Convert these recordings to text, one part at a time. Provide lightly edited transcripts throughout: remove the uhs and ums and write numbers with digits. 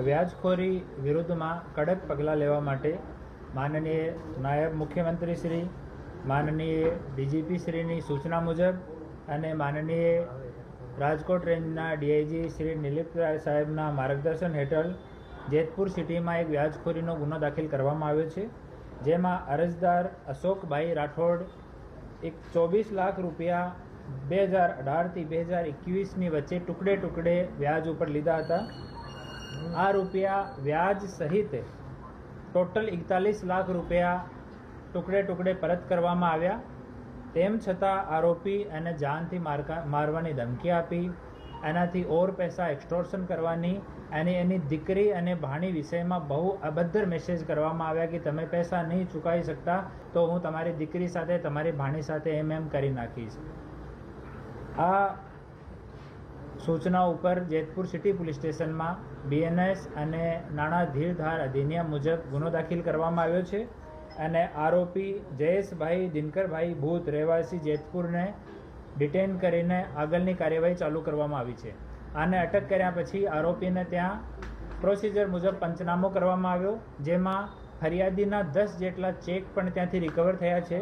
વ્યાજખોરી વિરુદ્ધમાં કડક પગલાં લેવા માટે માનનીય નાયબ મુખ્યમંત્રી શ્રી, માનનીય ડીજીપી શ્રીની સૂચના મુજબ અને માનનીય રાજકોટ રેન્જના ડીઆઈજી શ્રી નિલીપ સાહેબના માર્ગદર્શન હેઠળ જેતપુર સિટીમાં એક વ્યાજખોરીનો ગુનો દાખલ કરવામાં આવ્યો છે, જેમાં અરજદાર અશોકભાઈ રાઠોડ એક 24 લાખ રૂપિયા 2018થી 2021ની વચ્ચે ટુકડે ટુકડે વ્યાજ ઉપર લીધા હતા. આ રૂપિયા વ્યાજ સહિત ટોટલ 41 લાખ રૂપિયા ટુકડે ટુકડે પરત કરવામાં આવ્યા. તેમ છતાં આરોપી એને જાનથી મારવાની ધમકી આપી, એનાથી ઓર પૈસા એક્સટોર્શન કરવાની, એની દીકરી અને ભાણી વિષયમાં બહુ અભદ્ર મેસેજ કરવામાં આવ્યા કે તમે પૈસા નહીં ચૂકવી શકતા તો હું તમારી દીકરી સાથે, તમારી ભાણી સાથે એમ કરી નાખીશ. આ સૂચના ઉપર જેતપુર સિટી પોલીસ સ્ટેશનમાં બીએનએસ અને નાણાં ધીરધાર અધિનિયમ મુજબ ગુનો દાખલ કરવામાં આવ્યો છે અને આરોપી જયેશભાઈ દિનકરભાઈ ભૂત રહેવાસી જેતપુરને ડિટેન કરીને આગળની કાર્યવાહી ચાલુ કરવામાં આવી છે. આને અટક કર્યા પછી આરોપીને ત્યાં પ્રોસિજર મુજબ પંચનામો કરવામાં આવ્યો, જેમાં ફરિયાદીના 10 જેટલા ચેક પણ ત્યાંથી રિકવર થયા છે,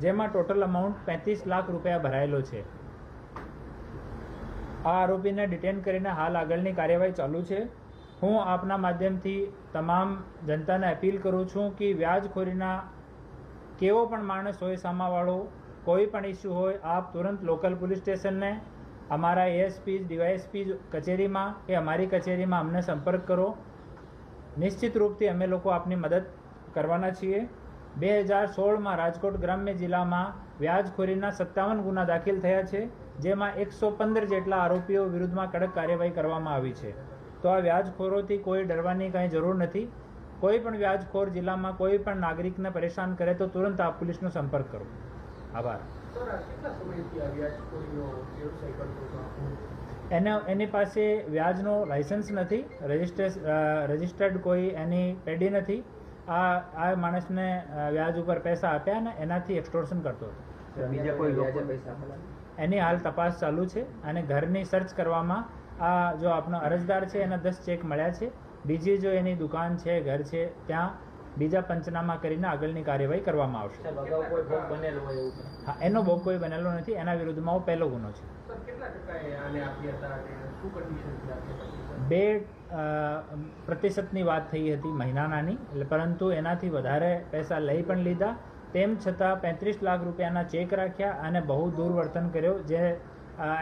જેમાં ટોટલ અમાઉન્ટ 35 લાખ રૂપિયા ભરાયેલો છે. આ આરોપીને ડિટેન કરીને હાલ આગળની કાર્યવાહી ચાલુ છે. હું આપના માધ્યમથી તમામ જનતાને અપીલ કરું છું કે વ્યાજખોરીના કેવો પણ માણસ હોય, સામાવાળો કોઈ પણ ઇસ્યુ હોય, આપ તુરંત લોકલ પોલીસ સ્ટેશનને, અમારા એએસપી ડીવાયએસપી કચેરીમાં કે અમારી કચેરીમાં અમને સંપર્ક કરો. નિશ્ચિત રૂપથી અમે લોકો આપની મદદ કરવાના છીએ. 2016માં રાજકોટ ગ્રામ્ય જિલ્લામાં વ્યાજખોરીના 57 ગુના દાખલ થયા છે, જેમાં 115 જેટલા આરોપીઓ વિરુદ્ધમાં કડક કાર્યવાહી કરવામાં આવી છે. તો આ વ્યાજખોરોથી કોઈ ડરવાની કંઈ જરૂર નથી. કોઈ પણ વ્યાજખોર જિલ્લામાં કોઈ પણ નાગરિકને પરેશાન કરે તો તુરંત આપ પોલીસનો સંપર્ક કરો. આભાર. એની પાસે વ્યાજનો લાયસન્સ નથી, રજિસ્ટર્ડ કોઈ એની પેઢી નથી. આ માણસને વ્યાજ ઉપર પૈસા આપ્યા ને એનાથી એક્સટોર્શન કરતો હતો. એની હાલ તપાસ ચાલુ છે અને ઘરની સર્ચ કરવામાં આ જો આપનો અરજદાર છે એના 10 ચેક મળ્યા છે. બીજી જો એની દુકાન છે, ઘર છે, ત્યાં બીજા પંચનામા કરીને આગળની કાર્યવાહી કરવામાં આવશે. હા, એનો ભોગ કોઈ બનેલો નથી. એના વિરુદ્ધમાં પહેલો ગુનો છે. 2% વાત થઈ હતી મહિનાનાની, પરંતુ એનાથી વધારે પૈસા લઈ પણ લીધા. તેમ છતાં 35 લાખ રૂપિયાના ચેક રાખ્યા અને બહુ દુર્વર્તન કર્યો. જે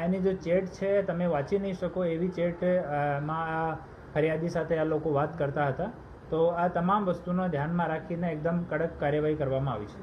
એની જો ચેટ છે તમે વાંચી નહીં શકો એવી ચેટમાં ફરિયાદી સાથે આ લોકો વાત કરતા હતા. તો આ તમામ વસ્તુનો ધ્યાનમાં રાખીને એકદમ કડક કાર્યવાહી કરવામાં આવી છે.